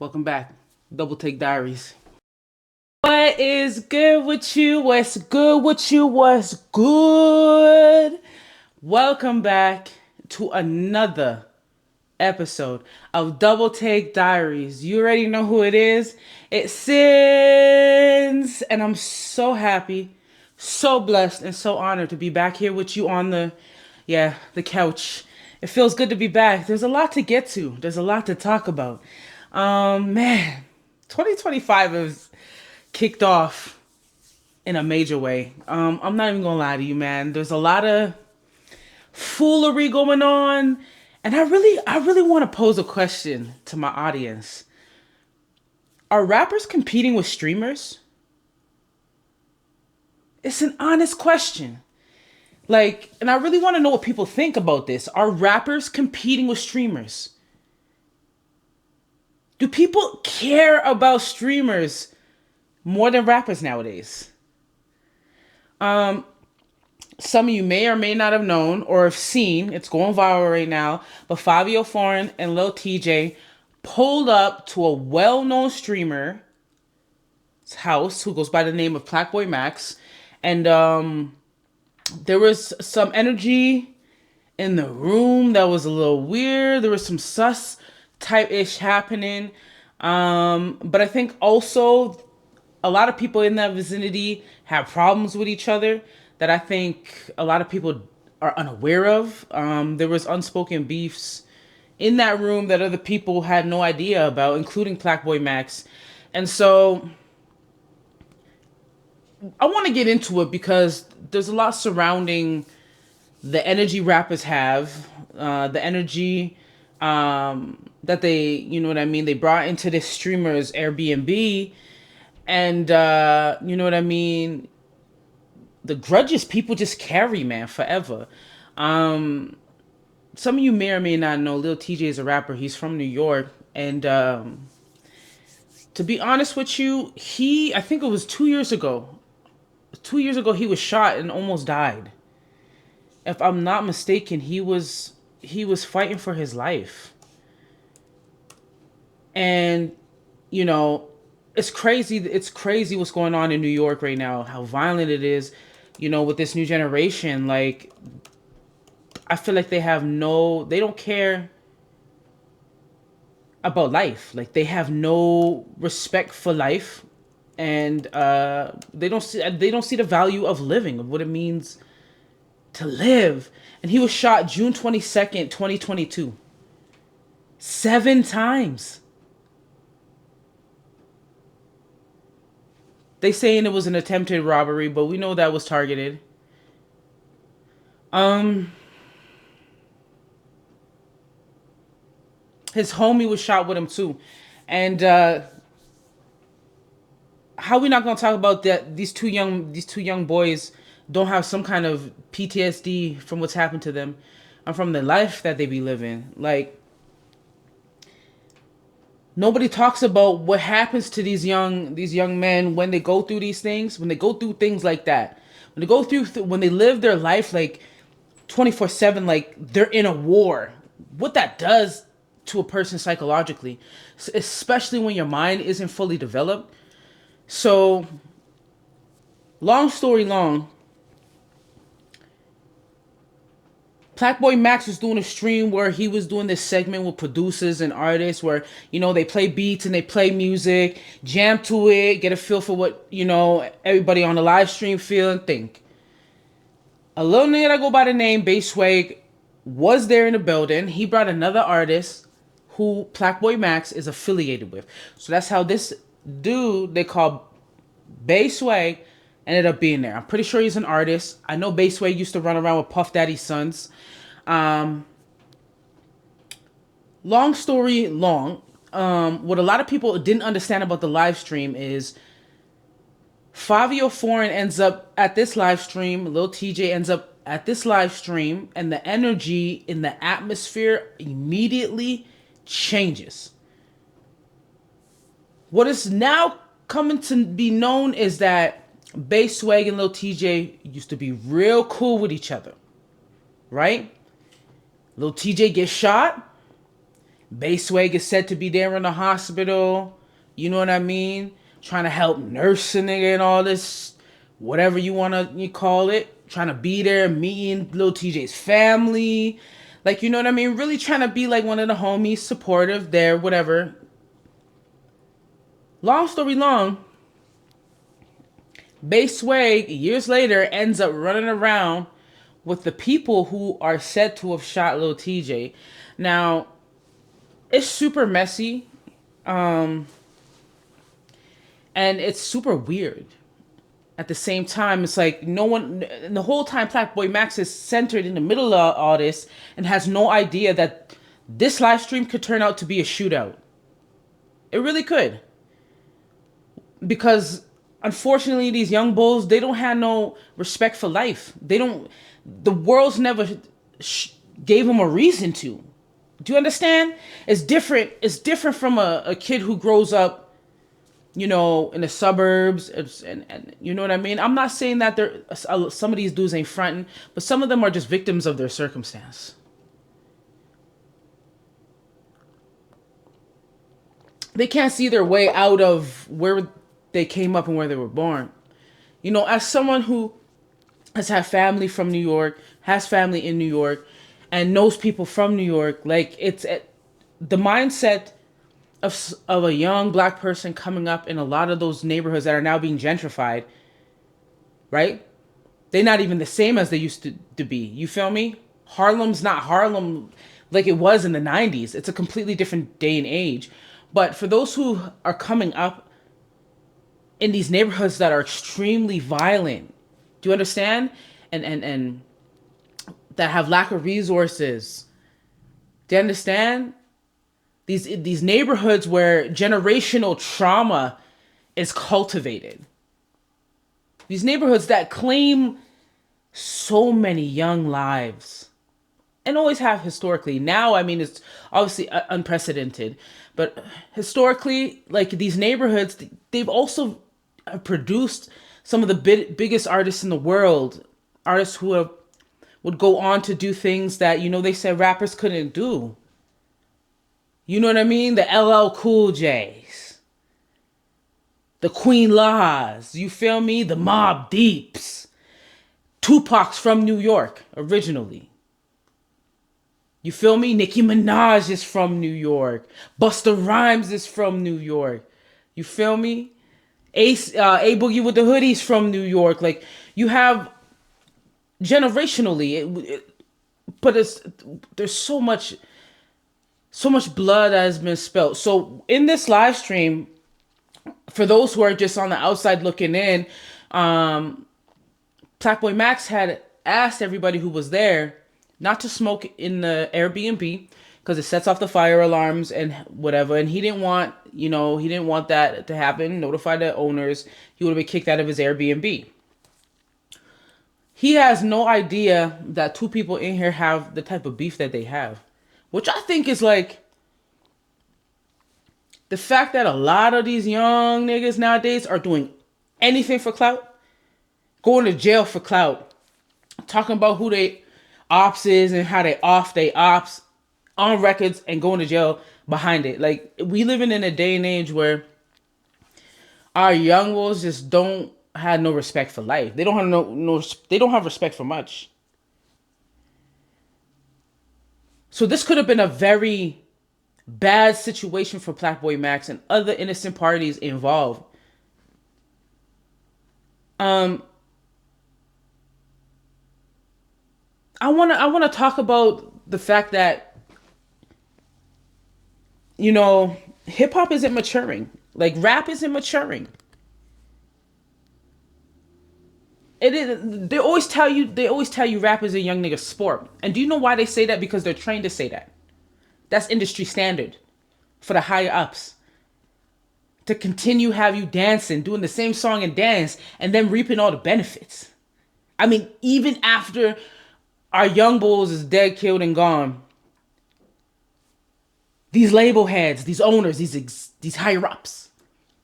Welcome back. Double Take Diaries. What is good with you? What's good with you? What's good? Welcome back to another episode of Double Take Diaries. You already know who it is. It's Sins. And I'm so happy, so blessed, and so honored to be back here with you on the couch. It feels good to be back. There's a lot to get to. There's a lot to talk about. Man, 2025 is kicked off in a major way. I'm not even gonna lie to you, man. There's a lot of foolery going on, and I really want to pose a question to my audience. Are rappers competing with streamers? It's an honest question. And I really want to know what people think about this. Are rappers competing with streamers? Do people care about streamers more than rappers nowadays? Some of you may or may not have known or have seen, it's going viral right now, but Fabio Foreign and Lil TJ pulled up to a well-known streamer's house who goes by the name of Plaqueboy Max. And there was some energy in the room that was a little weird. There was some sus type ish happening. But I think also a lot of people in that vicinity have problems with each other that I think a lot of people are unaware of. There was unspoken beefs in that room that other people had no idea about, including Plaqueboy Max. And so I want to get into it because there's a lot surrounding the energy rappers have, the energy that they, you know what I mean, they brought into this streamer's Airbnb, and you know what I mean, the grudges people just carry, man, forever. Some of you may or may not know Lil TJ is a rapper. He's from New York, and to be honest with you, I think it was 2 years ago. 2 years ago, he was shot and almost died. If I'm not mistaken, he was fighting for his life. And you know, it's crazy. It's crazy what's going on in New York right now. How violent it is. You know, with this new generation, like I feel like they don't care about life. Like they have no respect for life, and they don't see the value of living, of what it means to live. And he was shot June 22nd, 2022. 7 times. They saying it was an attempted robbery, but we know that was targeted. Um, his homie was shot with him too, and how we not gonna talk about that? These two young boys don't have some kind of PTSD from what's happened to them, and from the life that they be living. Like nobody talks about what happens to these young men when they go through these things, when they go through things like that, when they go through when they live their life like 24/7, like they're in a war. What that does to a person psychologically, especially when your mind isn't fully developed. So, long story long, Blackboy Max was doing a stream where he was doing this segment with producers and artists where, they play beats and they play music, jam to it, get a feel for what, everybody on the live stream feel and think. A little nigga that go by the name Bass Swag was there in the building. He brought another artist who Blackboy Max is affiliated with. So that's how this dude they call Bass Swag ended up being there. I'm pretty sure he's an artist. I know Bass Swag used to run around with Puff Daddy's sons. Um, Long story long, what a lot of people didn't understand about the live stream is Fabio Foreign ends up at this live stream, Lil TJ ends up at this live stream, and the energy in the atmosphere immediately changes. What is now coming to be known is that Bass Swag and Lil TJ used to be real cool with each other, right? Lil TJ gets shot. Bayswag is said to be there in the hospital. You know what I mean? Trying to help nurse a nigga and all this, whatever you want to you call it. Trying to be there, meeting Lil TJ's family. Like, you know what I mean? Really trying to be like one of the homies, supportive there, whatever. Long story long, Bayswag, years later, ends up running around with the people who are said to have shot Lil TJ. Now, it's super messy. And it's super weird. At the same time, it's like no one, the whole time Plaque Max is centered in the middle of all this and has no idea that this live stream could turn out to be a shootout. It really could. Because unfortunately, these young bulls, they don't have no respect for life. The world's never gave them a reason to. Do you understand? It's different. It's different from a kid who grows up, you know, in the suburbs, and you know what I mean? I'm not saying that some of these dudes ain't fronting, but some of them are just victims of their circumstance. They can't see their way out of where they came up and where they were born. You know, as someone who has had family from New York, has family in New York, and knows people from New York, like it's the mindset of a young black person coming up in a lot of those neighborhoods that are now being gentrified, right? They're not even the same as they used to be. You feel me? Harlem's not Harlem like it was in the 90s. It's a completely different day and age. But for those who are coming up in these neighborhoods that are extremely violent, do you understand? And that have lack of resources. Do you understand? These neighborhoods where generational trauma is cultivated. These neighborhoods that claim so many young lives and always have historically. Now, I mean, it's obviously unprecedented, but historically, like these neighborhoods, they've also produced some of the biggest artists in the world, artists who would go on to do things that, you know, they said rappers couldn't do. You know what I mean? The LL Cool J's, the Queen Laws, you feel me? The Mobb Deeps, Tupac's from New York originally. You feel me? Nicki Minaj is from New York. Busta Rhymes is from New York. You feel me? A Boogie with the Hoodies from New York. Like, you have generationally, but there's so much blood that has been spilled. So in this live stream, for those who are just on the outside looking in, Plaque Max had asked everybody who was there not to smoke in the Airbnb because it sets off the fire alarms and whatever. And he didn't want that to happen. Notify the owners. He would have been kicked out of his Airbnb. He has no idea that two people in here have the type of beef that they have, which I think is like the fact that a lot of these young niggas nowadays are doing anything for clout, going to jail for clout, talking about who they ops is and how they ops on records and going to jail behind it. Like, we living in a day and age where our young ones just don't have no respect for life. They don't have they don't have respect for much. So this could have been a very bad situation for Plaque Max and other innocent parties involved. I wanna talk about the fact that, you know, hip hop isn't maturing. Like, rap isn't maturing. It is. They always tell you rap is a young nigga sport. And do you know why they say that? Because they're trained to say that. That's industry standard for the higher ups. To continue have you dancing, doing the same song and dance, and then reaping all the benefits. I mean, even after our young bulls is dead, killed, and gone, these label heads, these owners, these higher ups,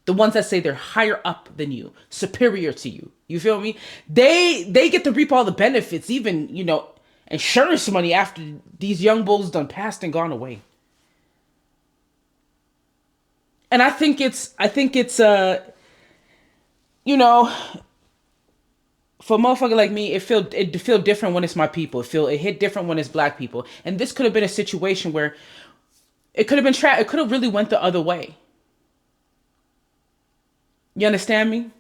the ones that say they're higher up than you, superior to you, you feel me? They get to reap all the benefits, even, you know, insurance money after these young bulls done passed and gone away. And I think it's you know, for a motherfucker like me, it feel different when it's my people. It hit different when it's black people. And this could have been a situation where it could have been it could have really went the other way. You understand me?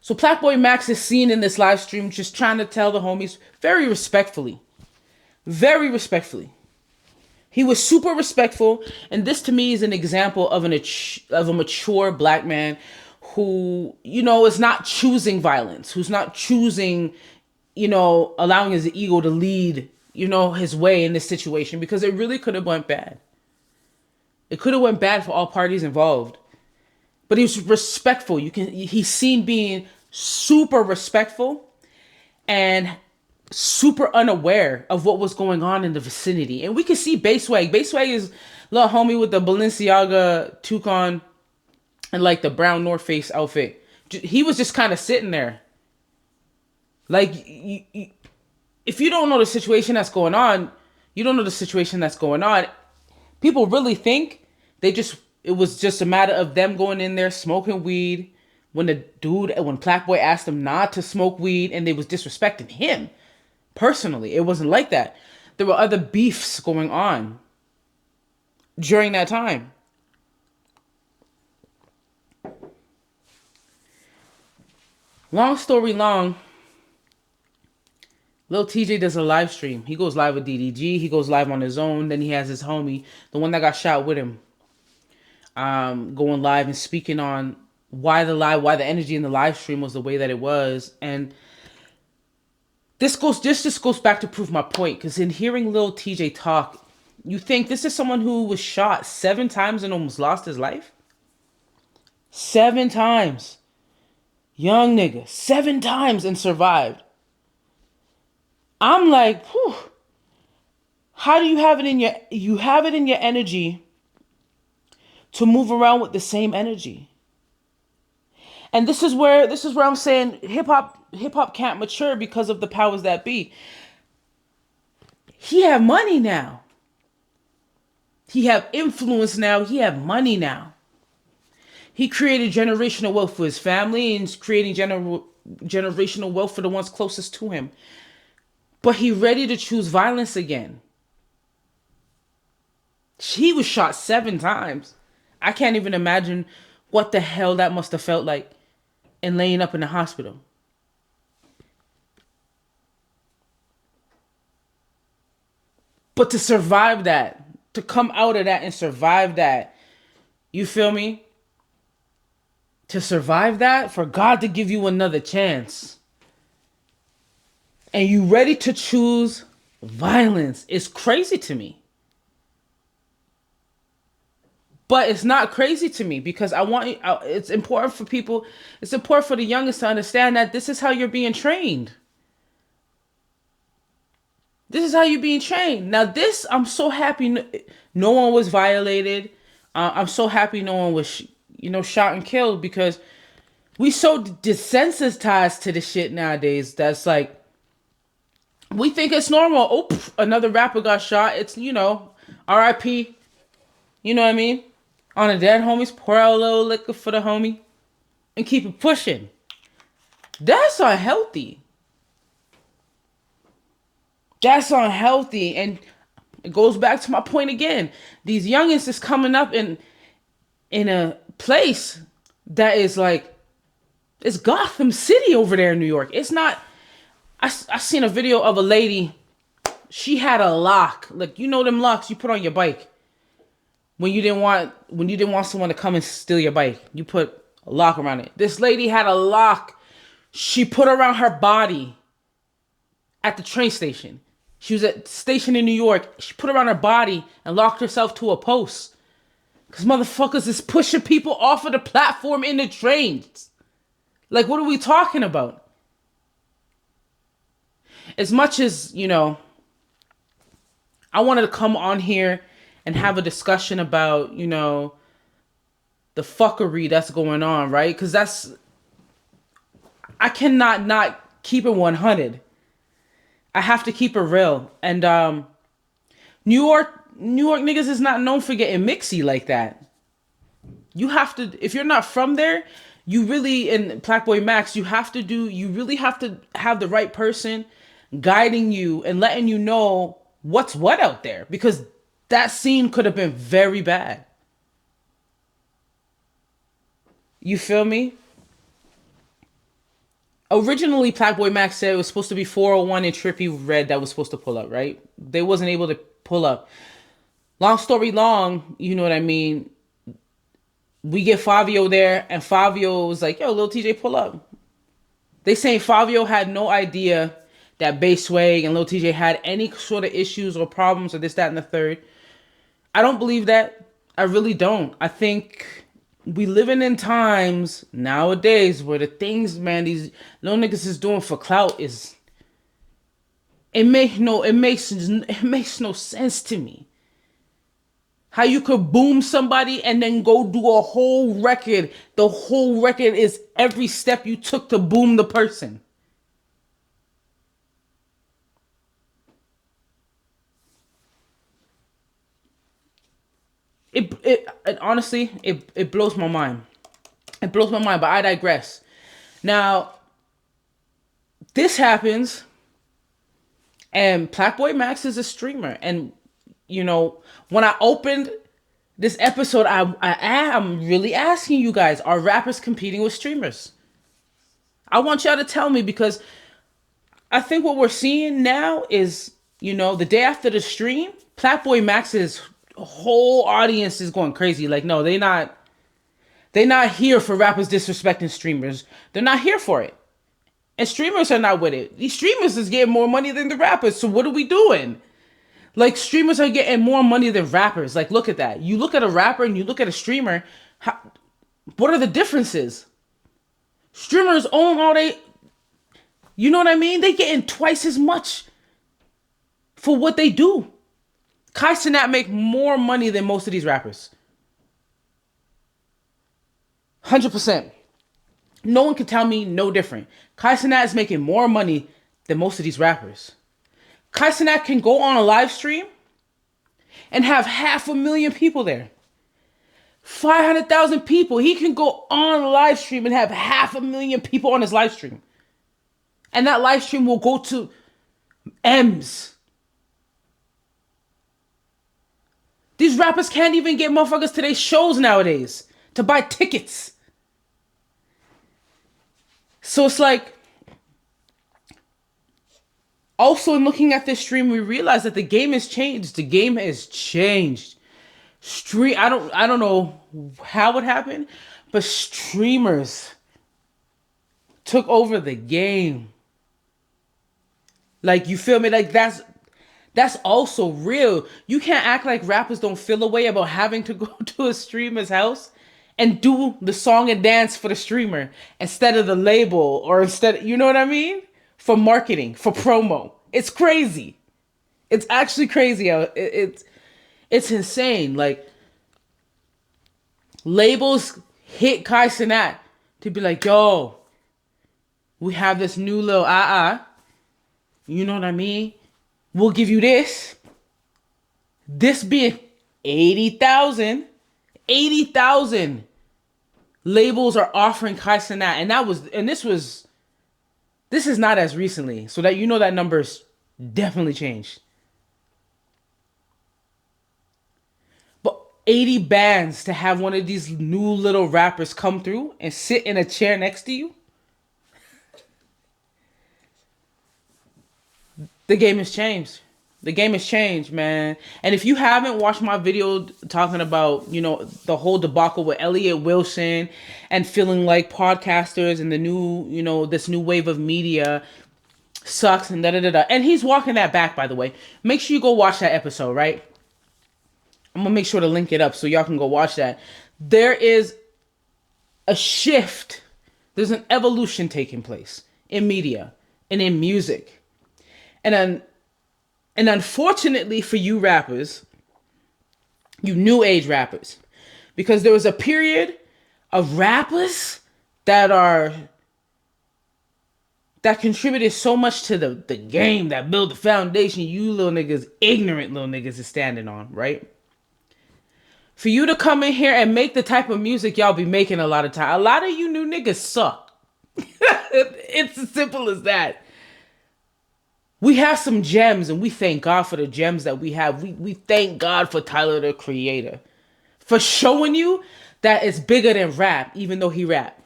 So Black Boy Max is seen in this live stream just trying to tell the homies very respectfully. Very respectfully. He was super respectful, and this to me is an example of a mature black man who, is not choosing violence, who's not choosing, allowing his ego to lead, his way in this situation, because it really could have went bad. It could have went bad for all parties involved. But he was respectful. He's seen being super respectful and super unaware of what was going on in the vicinity. And we can see Bayswag. Bayswag is little homie with the Balenciaga toucan and like the brown North Face outfit. He was just kind of sitting there. Like, if you don't know the situation that's going on, you don't know the situation that's going on. People really think it was just a matter of them going in there smoking weed when Black Boy asked them not to smoke weed and they was disrespecting him. Personally, it wasn't like that. There were other beefs going on during that time. Long story long, Lil TJ does a live stream. He goes live with DDG. He goes live on his own. Then he has his homie, the one that got shot with him, going live and speaking on why the energy in the live stream was the way that it was. And this just goes back to prove my point, because in hearing Lil TJ talk, you think this is someone who was shot 7 times and almost lost his life? 7 times. Young nigga, 7 times and survived. I'm like, whew. How do you have it in your energy to move around with the same energy? And this is where I'm saying hip hop can't mature because of the powers that be. He have money now. He have influence now. He have money now. He created generational wealth for his family and is creating generational wealth for the ones closest to him. But he ready to choose violence again. He was shot 7 times. I can't even imagine what the hell that must have felt like and laying up in the hospital. But to survive that, to come out of that and survive that, you feel me? To survive that, for God to give you another chance, and you ready to choose violence, is crazy to me. But it's not crazy to me because it's important for people, it's important for the youngest to understand that this is how you're being trained. This is how you're being trained. Now this, I'm so happy no one was violated. I'm so happy no one was, shot and killed, because we so desensitized to the shit nowadays that's like, we think it's normal. Oh, another rapper got shot. It's, R.I.P. You know what I mean? On the dead homies, pour out a little liquor for the homie and keep it pushing. That's unhealthy. That's unhealthy. And it goes back to my point again. These youngins is coming up in a place that is like, it's Gotham City over there in New York. It's not, I seen a video of a lady, she had a lock. Like, them locks you put on your bike. When you didn't want someone to come and steal your bike, you put a lock around it. This lady had a lock she put around her body at the train station. She was at the station in New York. She put around her body and locked herself to a post. Because motherfuckers is pushing people off of the platform in the trains. Like, what are we talking about? As much as, I wanted to come on here and have a discussion about, the fuckery that's going on, right? Because I cannot not keep it 100. I have to keep it real. And New York niggas is not known for getting mixy like that. You have to, if you're not from there, you really, in Plaque Max, you really have to have the right person guiding you and letting you know what's what out there, because that scene could have been very bad. You feel me? Originally, Plaque Max said it was supposed to be 401 and Trippie Redd that was supposed to pull up, right? They wasn't able to pull up. Long story long, you know what I mean? We get Fabio there, and Fabio was like, yo, Lil TJ, pull up. They saying Fabio had no idea that Bass Swag and Lil TJ had any sort of issues or problems or this, that, and the third. I don't believe that. I really don't. I think we living in times nowadays where the things, man, these little niggas is doing for clout is, it makes no sense to me. How you could boom somebody and then go do a whole record. The whole record is every step you took to boom the person. It honestly, it blows my mind. It blows my mind, but I digress. Now, this happens, and Plaque Max is a streamer, and you know, when I opened this episode, I'm really asking you guys, are rappers competing with streamers? I want y'all to tell me, because I think what we're seeing now is, you know, the day after the stream, Plaque Max's whole audience is going crazy. Like, no, they're not here for rappers disrespecting streamers. They're not here for it. And streamers are not with it. These streamers is getting more money than the rappers. So what are we doing? Like, streamers are getting more money than rappers. Like, look at that. You look at a rapper and you look at a streamer. What are the differences? Streamers own all they... You know what I mean? They getting twice as much for what they do. Kai Cenat make more money than most of these rappers. 100%. No one can tell me no different. Kai Cenat is making more money than most of these rappers. Kai Cenat can go on a live stream and have 500,000 people there. 500,000 people. He can go on a live stream and have 500,000 people on his live stream. And that live stream will go to M's. These rappers can't even get motherfuckers to their shows nowadays to buy tickets. So it's like, also in looking at this stream, we realize that the game has changed. The game has changed. I don't know how it happened, but streamers took over the game. Like, you feel me? Like, that's also real. You can't act like rappers don't feel a way about having to go to a streamer's house and do the song and dance for the streamer instead of the label, or instead, you know what I mean? For marketing, for promo. It's crazy. It's actually crazy. It's insane. Like, labels hit Kai Cenat to be like, yo, we have this new little you know what I mean? We'll give you this. This being 80,000. 80,000 labels are offering Kai Cenat. And this is not as recently. So that you know that number's definitely changed. But 80 bands to have one of these new little rappers come through and sit in a chair next to you. The game has changed. The game has changed, man. And if you haven't watched my video talking about, you know, the whole debacle with Elliott Wilson and feeling like podcasters and the new, you know, this new wave of media sucks and da-da-da-da. And he's walking that back, by the way. Make sure you go watch that episode, right? I'm going to make sure to link it up so y'all can go watch that. There is a shift. There's an evolution taking place in media and in music. And unfortunately for you rappers, you new age rappers, because there was a period of rappers that contributed so much to the game, that built the foundation you little niggas, ignorant little niggas, is standing on, right? For you to come in here and make the type of music y'all be making a lot of time. A lot of you new niggas suck. It's as simple as that. We have some gems and we thank God for the gems that we have. We thank God for Tyler the Creator. For showing you that it's bigger than rap, even though he rap.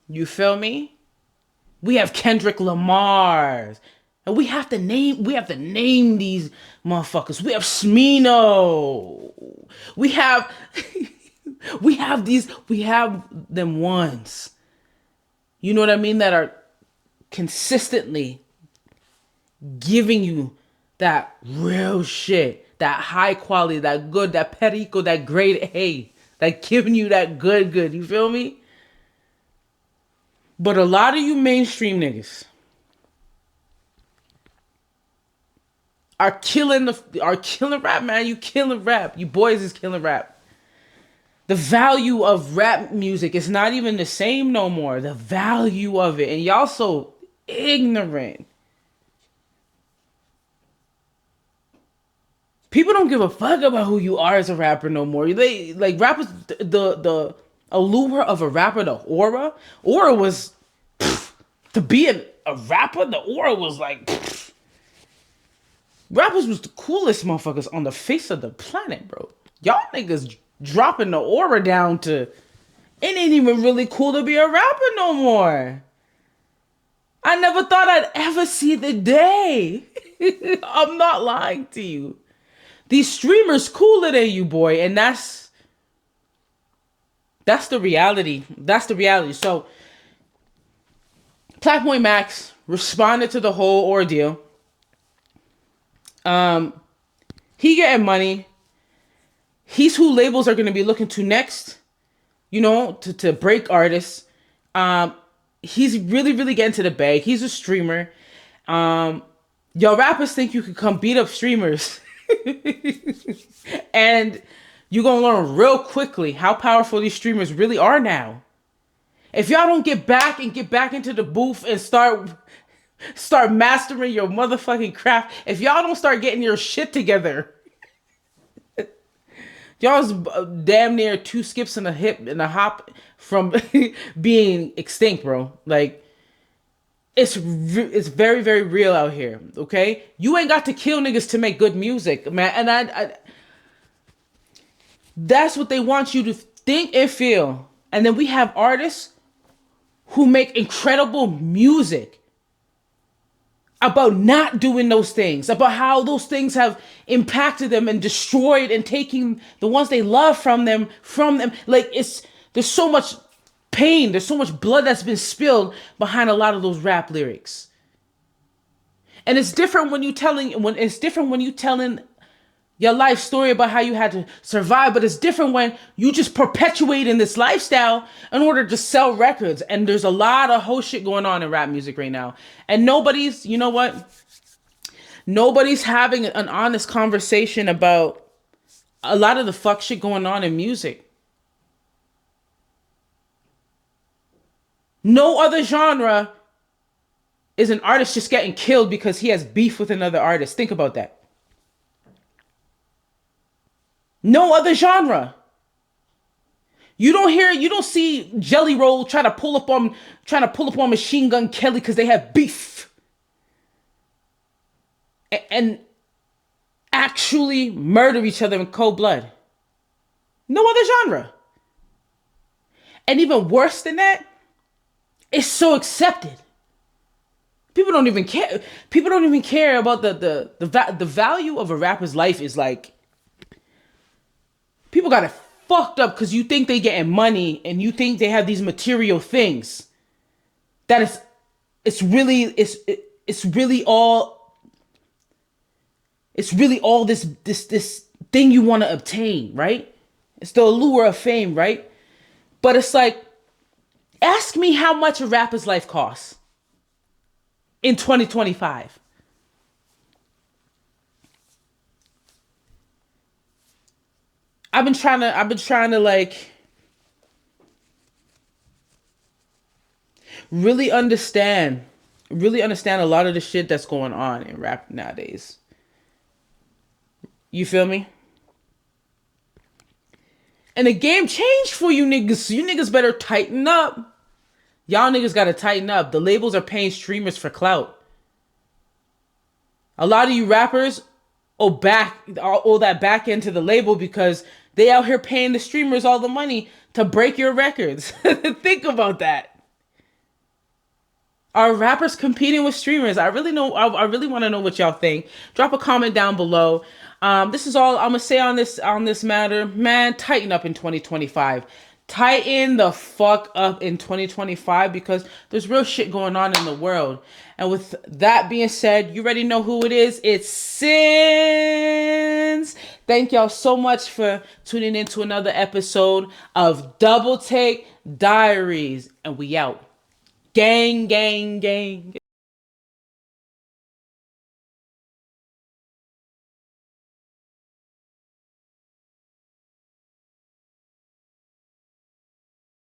You feel me? We have Kendrick Lamar's. And we have to name these motherfuckers. We have Smino. We have we have them ones. You know what I mean? That are consistently giving you that real shit, that high quality, that good, that perico, that grade A, that giving you that good. You feel me? But a lot of you mainstream niggas are killing rap, man. You killing rap. You boys is killing rap. The value of rap music is not even the same no more. The value of it. And y'all so ignorant. People don't give a fuck about who you are as a rapper no more. They like rappers. The allure of a rapper, the aura was to be a rapper. The aura was like rappers was the coolest motherfuckers on the face of the planet, bro. Y'all niggas dropping the aura down to it ain't even really cool to be a rapper no more. I never thought I'd ever see the day. I'm not lying to you. These streamers cooler than you, boy, and that's the reality. That's the reality. So, Blackpoint Max responded to the whole ordeal. He getting money. He's who labels are going to be looking to next. You know, to break artists. He's really getting to the bag. He's a streamer. Y'all rappers think you could come beat up streamers. And you're gonna learn real quickly how powerful these streamers really are now. If y'all don't get back into the booth and start mastering your motherfucking craft, if y'all don't start getting your shit together, y'all's damn near 2 skips and a hop from being extinct, bro. Like, it's very real out here, okay? You ain't got to kill niggas to make good music, man. And I that's what they want you to think and feel. And then we have artists who make incredible music about not doing those things, about how those things have impacted them and destroyed and taking the ones they love from them. Like, there's so much pain, there's so much blood that's been spilled behind a lot of those rap lyrics. And it's different when you telling your life story about how you had to survive, but it's different when you just perpetuate in this lifestyle in order to sell records. And there's a lot of whole shit going on in rap music right now. And nobody's having an honest conversation about a lot of the fuck shit going on in music. No other genre is an artist just getting killed because he has beef with another artist. Think about that. No other genre. You don't see Jelly Roll trying to pull up on Machine Gun Kelly because they have beef. And actually murder each other in cold blood. No other genre. And even worse than that, it's so accepted. People don't even care. People don't even care about the value of a rapper's life is like, people got it fucked up because you think they getting money and you think they have these material things. That it's really all this thing you want to obtain, right? It's the allure of fame, right? But it's like, ask me how much a rapper's life costs in 2025. I've been trying to like really understand a lot of the shit that's going on in rap nowadays. You feel me? And the game changed for you niggas. So you niggas better tighten up. Y'all niggas gotta tighten up. The labels are paying streamers for clout. A lot of you rappers owe that back into the label because they out here paying the streamers all the money to break your records. Think about that. Are rappers competing with streamers? I really want to know what y'all think. Drop a comment down below. This is all I'm gonna say on this matter. Man, tighten up in 2025. Tighten the fuck up in 2025 because there's real shit going on in the world. And with that being said, you already know who it is. It's Sins. Thank y'all so much for tuning in to another episode of Double Take Diaries. And we out. Gang, gang, gang.